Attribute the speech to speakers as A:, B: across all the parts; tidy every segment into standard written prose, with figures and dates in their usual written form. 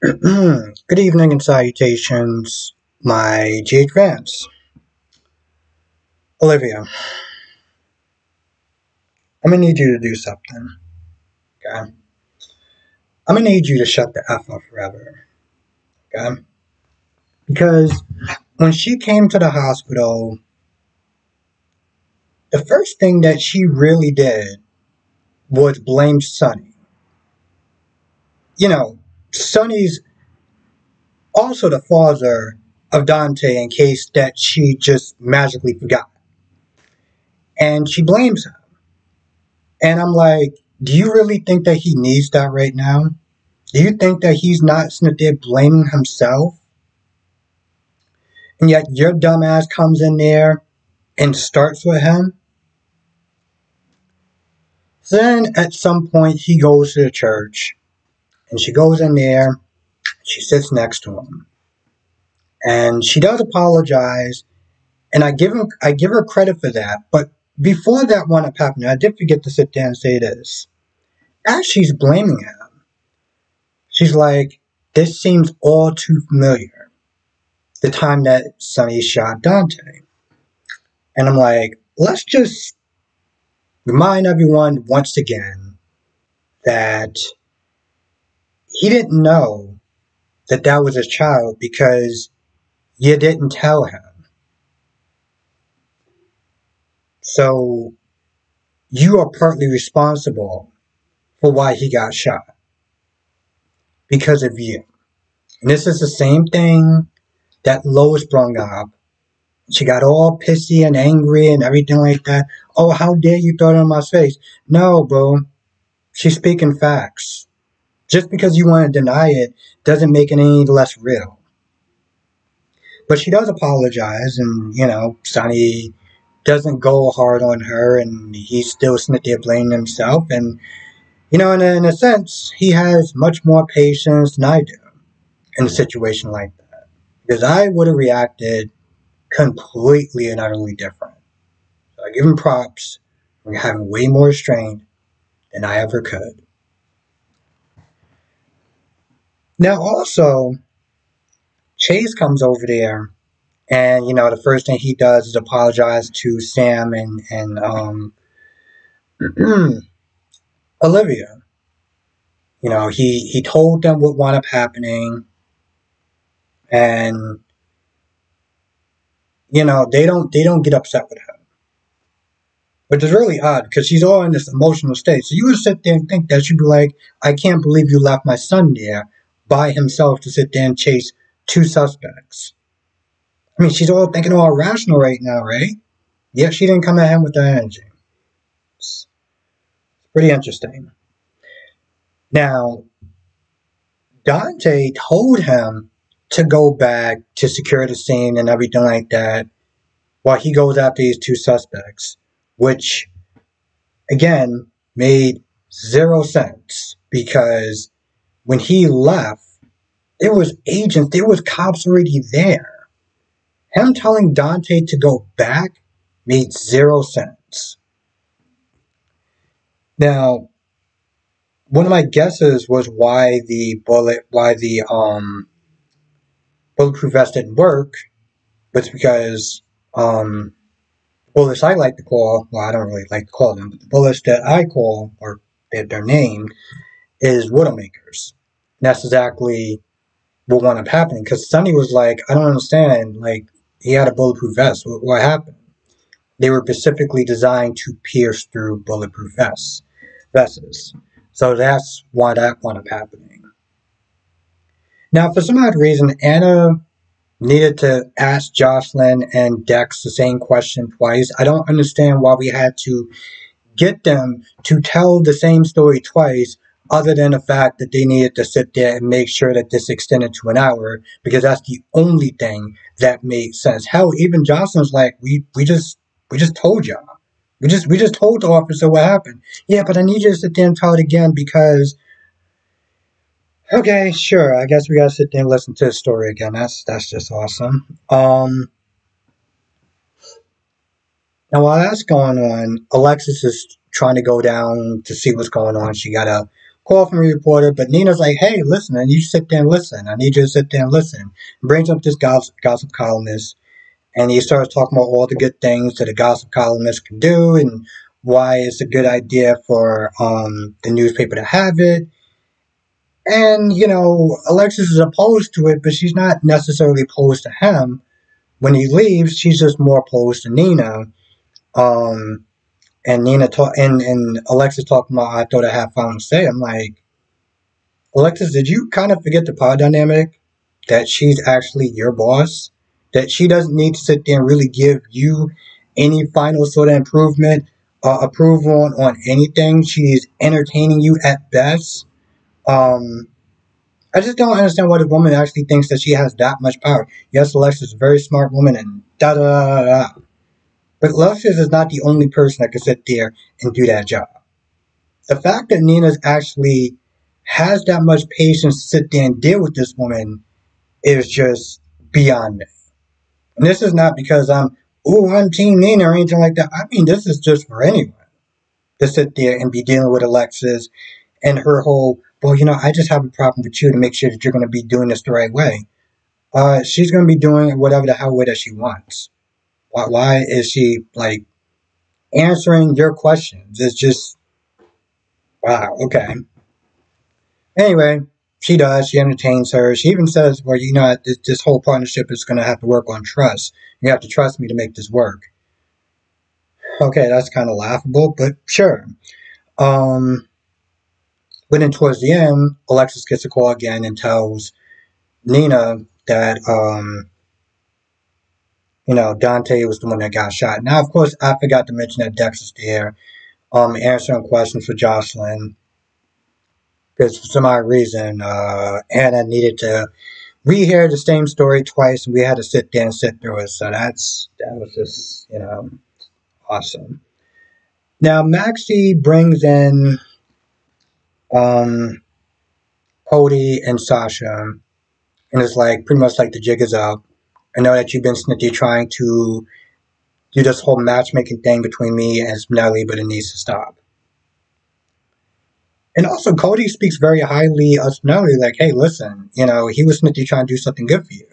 A: Good evening and salutations, my GH fans. Olivia, I'm gonna need you to do something, okay? I'm gonna need you to shut the F up forever, okay? Because when she came to the hospital, the first thing that she really did was blame Sonny. You know, Sonny's also the father of Dante in case that she just magically forgot. And she blames him. And I'm like, do you really think that he needs that right now? Do you think that he's not sitting there blaming himself? And yet your dumbass comes in there and starts with him? Then at some point he goes to the church and she goes in there, she sits next to him. And she does apologize, and I give her credit for that. But before that wound up happening, I did forget to sit there and say this. As she's blaming him, she's like, this seems all too familiar. The time that Sonny shot Dante. And I'm like, let's just remind everyone once again that he didn't know that that was his child because you didn't tell him. So you are partly responsible for why he got shot because of you. And this is the same thing that Lois brought up. She got all pissy and angry and everything like that. Oh, how dare you throw it in my face? No, bro. She's speaking facts. Just because you want to deny it doesn't make it any less real. But she does apologize, and, Sonny doesn't go hard on her, and he's still sitting there blaming himself. And, in a sense, he has much more patience than I do in a situation like that. Because I would have reacted completely and utterly different. So I give him props for having way more restraint than I ever could. Now, also, Chase comes over there, and the first thing he does is apologize to Sam and Olivia. He told them what wound up happening, and they don't get upset with him, which is really odd because she's all in this emotional state. So you would sit there and think that she'd be like, "I can't believe you left my son there by himself to sit there and chase two suspects." I mean, she's all thinking all rational right now, right? Yet she didn't come at him with that energy. It's pretty interesting. Now, Dante told him to go back to secure the scene and everything like that while he goes after these two suspects, which, again, made zero sense because when he left, there was agents, there was cops already there. Him telling Dante to go back made zero sense. Now, one of my guesses was why the bulletproof vest didn't work was because bullets I like to call, well, I don't really like to call them, but the bullets that I call, or that they're named, is Widowmakers. And that's exactly what wound up happening because Sonny was like, I don't understand, like, he had a bulletproof vest. What happened? They were specifically designed to pierce through bulletproof vests. So that's why that wound up happening. Now, for some odd reason, Anna needed to ask Jocelyn and Dex the same question twice. I don't understand why we had to get them to tell the same story twice, other than the fact that they needed to sit there and make sure that this extended to an hour, because that's the only thing that made sense. Hell, even Jocelyn's like, we just told y'all. We just told the officer what happened. Yeah, but I need you to sit there and tell it again because, okay, sure, I guess we gotta sit there and listen to the story again. That's just awesome. Now while that's going on, Alexis is trying to go down to see what's going on. She got a Call from a reporter, but Nina's like, hey, listen, and you sit there and listen. I need you to sit there and listen. Brings up this gossip columnist, and he starts talking about all the good things that a gossip columnist can do and why it's a good idea for the newspaper to have it. And, Alexis is opposed to it, but she's not necessarily opposed to him. When he leaves, she's just more opposed to Nina. Um, and and Alexis talking about, I thought I had found to say. I'm like, Alexis, did you kind of forget the power dynamic? That she's actually your boss? That she doesn't need to sit there and really give you any final sort of approval on anything. She's entertaining you at best. Um, I just don't understand why the woman actually thinks that she has that much power. Yes, Alexis is a very smart woman and da da da da. But Alexis is not the only person that can sit there and do that job. The fact that Nina's actually has that much patience to sit there and deal with this woman is just beyond me. And this is not because I'm Team Nina or anything like that. I mean, this is just for anyone to sit there and be dealing with Alexis and her whole, well, I just have a problem with you to make sure that you're going to be doing this the right way. She's going to be doing whatever the hell way that she wants. Why is she, like, answering your questions? It's just, wow, okay. Anyway, she does. She entertains her. She even says, well, this whole partnership is going to have to work on trust. You have to trust me to make this work. Okay, that's kind of laughable, but sure. Um, but then towards the end, Alexis gets a call again and tells Nina that, Dante was the one that got shot. Now, of course, I forgot to mention that Dex is there, answering questions for Jocelyn. Because for some odd reason, Anna needed to rehear the same story twice, and we had to sit there and sit through it. So that was just, awesome. Now, Maxie brings in um, Cody and Sasha, and it's like pretty much like the jig is up. I know that you've been snitty trying to do this whole matchmaking thing between me and Spinelli, but it needs to stop. And also, Cody speaks very highly of Spinelli, like, hey, listen, he was snitty trying to do something good for you.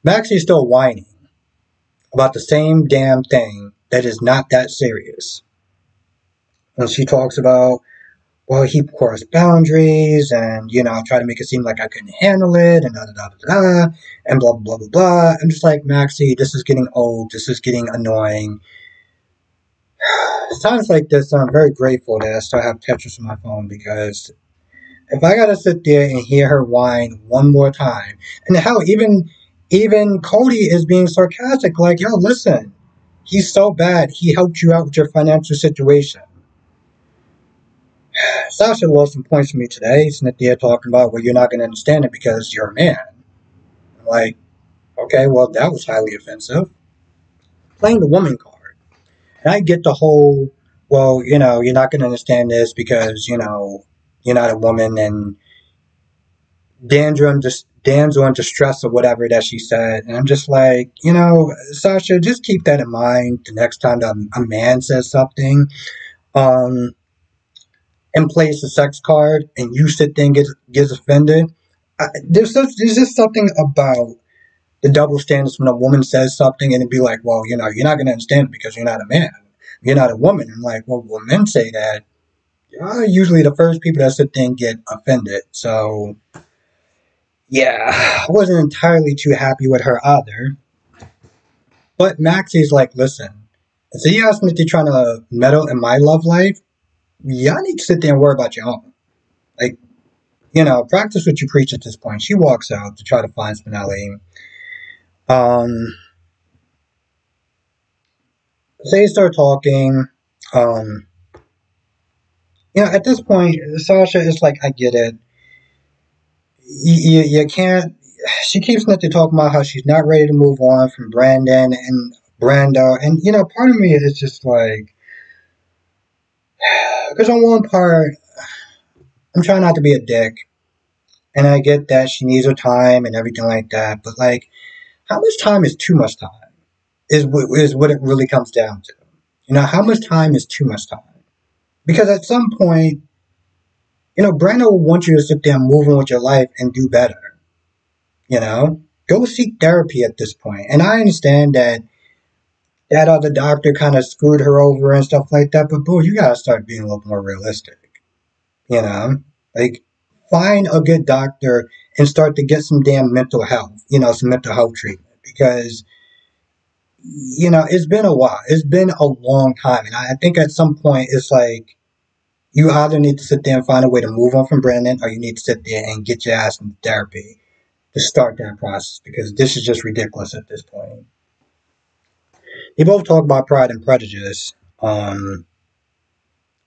A: Maxie is still whining about the same damn thing that is not that serious. And she talks about, well, he crossed boundaries and, try to make it seem like I couldn't handle it and da da da da da and blah blah blah blah. I'm just like, Maxie, this is getting old. This is getting annoying. Times like this, I'm very grateful that I still have Tetris on my phone because if I gotta sit there and hear her whine one more time, and hell, even Cody is being sarcastic, like, yo, listen, he's so bad, he helped you out with your financial situation. Sasha lost some points for me today, sitting there talking about, well, you're not going to understand it because you're a man. I'm like, okay, well, that was highly offensive. Playing the woman card. And I get the whole, well, you're not going to understand this because, you're not a woman and damsel in distress or whatever that she said. And I'm just like, Sasha, just keep that in mind the next time that a man says something. And plays the sex card, and you sit there and gets offended. There's just something about the double standards when a woman says something and it'd be like, well, you're not going to understand it because you're not a man. You're not a woman. I'm like, well, when men say that, you're usually the first people that sit there and get offended. So, yeah, I wasn't entirely too happy with her either. But Maxie's like, listen, so you asked me if you're trying to meddle in my love life, y'all need to sit there and worry about your own. Like, practice what you preach at this point. She walks out to try to find Spinelli. They start talking. At this point, Sasha is like, I get it. You can't. She keeps not to talk about how she's not ready to move on from Brandon and Brando. And, part of me is just like, because on one part, I'm trying not to be a dick. And I get that she needs her time and everything like that. But, like, how much time is too much time? Is what it really comes down to. How much time is too much time? Because at some point, Brandon will want you to sit there and move on with your life and do better. Go seek therapy at this point. And I understand that other doctor kind of screwed her over and stuff like that, but boo, you gotta start being a little more realistic. You know, like find a good doctor and start to get some damn mental health. Some mental health treatment because it's been a while. It's been a long time, and I think at some point it's like you either need to sit there and find a way to move on from Brandon, or you need to sit there and get your ass into therapy to start that process because this is just ridiculous at this point. They both talk about Pride and Prejudice, and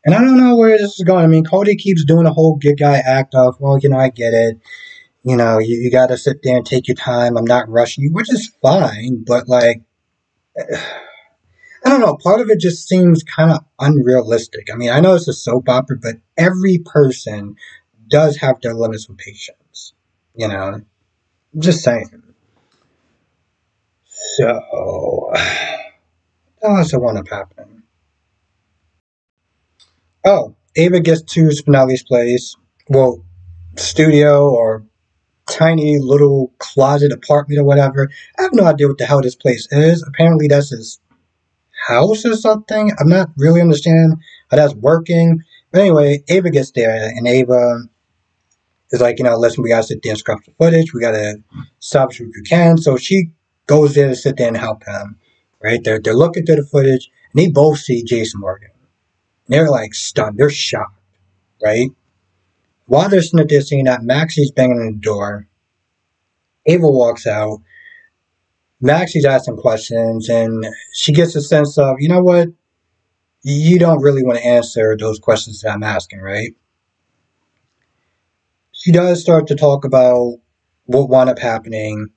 A: I don't know where this is going. I mean, Cody keeps doing a whole good guy act of, well, I get it. You got to sit there and take your time. I'm not rushing you, which is fine, but like, I don't know. Part of it just seems kind of unrealistic. I mean, I know it's a soap opera, but every person does have their limits with patience. You know, just saying. So, what else I want to happen? Oh, Ava gets to Spinelli's place. Well, studio or tiny little closet apartment or whatever. I have no idea what the hell this place is. Apparently, that's his house or something. I'm not really understanding how that's working. But anyway, Ava gets there, and Ava is like, listen, we gotta sit there and scrub the footage. We gotta salvage what you can. So she goes there to sit there and help him. Right? They're looking through the footage, and they both see Jason Morgan. And they're like stunned. They're shocked. Right? While they're sitting there seeing that, Maxie's banging on the door. Ava walks out. Maxie's asking questions, and she gets a sense of, you know what? You don't really want to answer those questions that I'm asking, right? She does start to talk about what wound up happening,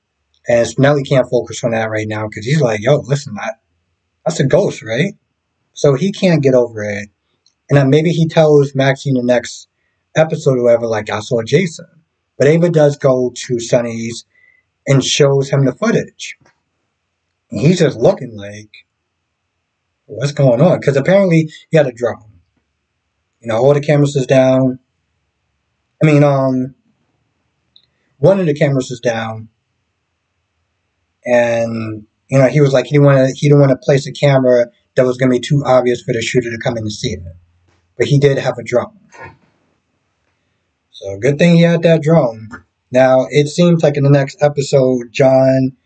A: and Spinelli can't focus on that right now because he's like, yo, listen, that's a ghost, right? So he can't get over it. And then maybe he tells Maxie in the next episode or whatever, like, I saw Jason. But Ava does go to Sonny's and shows him the footage. And he's just looking like, what's going on? Because apparently he had a drone. All the cameras is down. I mean, one of the cameras is down, and he was like he didn't want to place a camera that was going to be too obvious for the shooter to come in and see it. But he did have a drone, so good thing he had that drone. Now it seems like in the next episode, John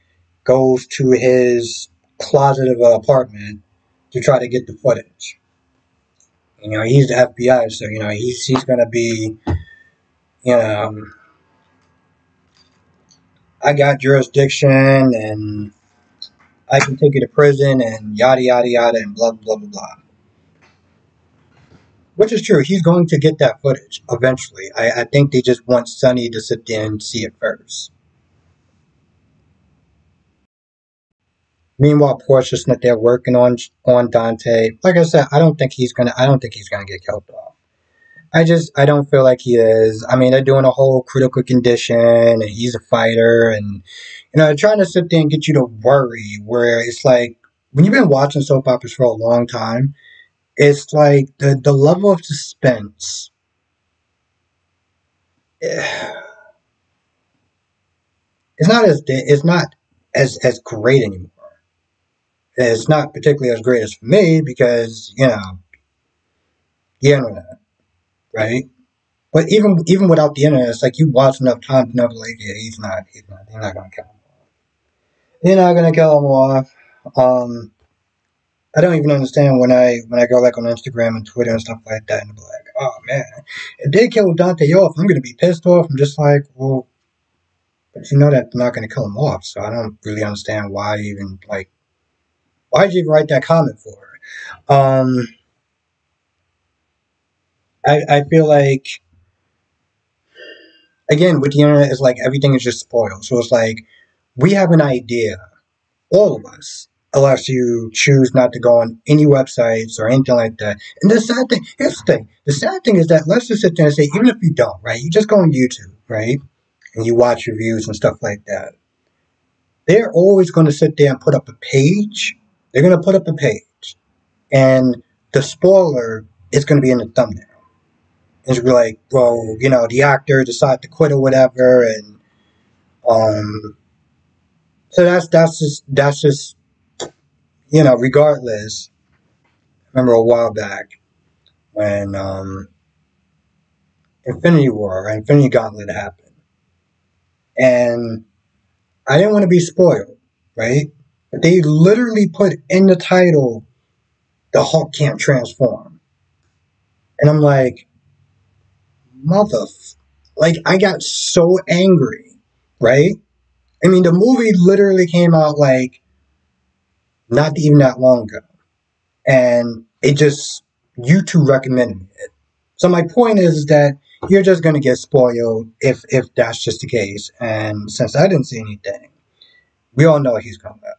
A: goes to his closet of an apartment to try to get the footage. He's the FBI, so he's going to be, I got jurisdiction and I can take you to prison and yada yada yada and blah blah blah blah. Which is true. He's going to get that footage eventually. I think they just want Sonny to sit there and see it first. Meanwhile, Portia's sitting there working on Dante. Like I said, I don't think he's gonna get killed off. I don't feel like he is. I mean, they're doing a whole critical condition, and he's a fighter, and they're trying to sit there and get you to worry. Where it's like when you've been watching soap operas for a long time, it's like the level of suspense. It's not as great anymore. It's not particularly as great as for me because the internet, right? But even without the internet, it's like you watch enough time to know, like, yeah, they're not gonna kill him off. They're not gonna kill him off. I don't even understand when I go like on Instagram and Twitter and stuff like that, and I'm like, oh man, if they kill Dante off, I'm gonna be pissed off. I'm just like, well, but that they're not gonna kill him off, so I don't really understand why even like why'd you even write that comment for? Um, I feel like again with the internet, it's like everything is just spoiled. So it's like we have an idea, all of us, unless you choose not to go on any websites or anything like that. And the sad thing, here's the thing. The sad thing is that let's just sit there and say, even if you don't, right? You just go on YouTube, right? And you watch reviews and stuff like that. They're always going to sit there and put up a page. They're going to put up a page. And the spoiler is going to be in the thumbnail. And she'd be like, well, you know, the actor decided to quit or whatever, and so that's just you know, regardless. I remember a while back when Infinity War or Infinity Gauntlet happened, and I didn't want to be spoiled, right? But they literally put in the title, "The Hulk can't transform," and I'm like, mother, like I got so angry, right? I mean, the movie literally came out like not even that long ago, and it just YouTube recommended it. So my point is that you're just gonna get spoiled if that's just the case. And since I didn't see anything, we all know he's coming back.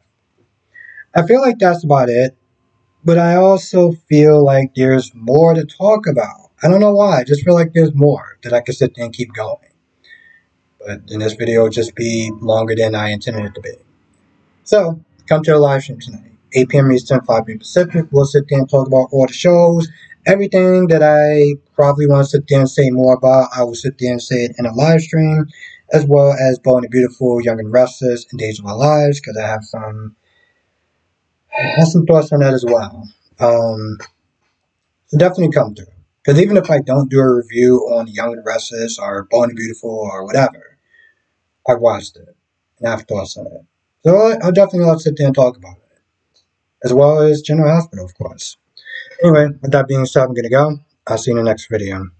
A: I feel like that's about it, but I also feel like there's more to talk about. I don't know why. I just feel like there's more that I could sit there and keep going. But then this video will just be longer than I intended it to be. So, come to the live stream tonight. 8 p.m. Eastern, 5 p.m. Pacific. We'll sit there and talk about all the shows. Everything that I probably want to sit there and say more about, I will sit there and say it in a live stream, as well as Bold and the Beautiful, Young and Restless, and Days of Our Lives, because I have some thoughts on that as well. So definitely come through. Because even if I don't do a review on Young and Restless or Bold and the Beautiful or whatever, I watched it and I have thoughts on it. So I'll definitely love to sit there and talk about it, as well as General Hospital, of course. Anyway, with that being said, I'm going to go. I'll see you in the next video.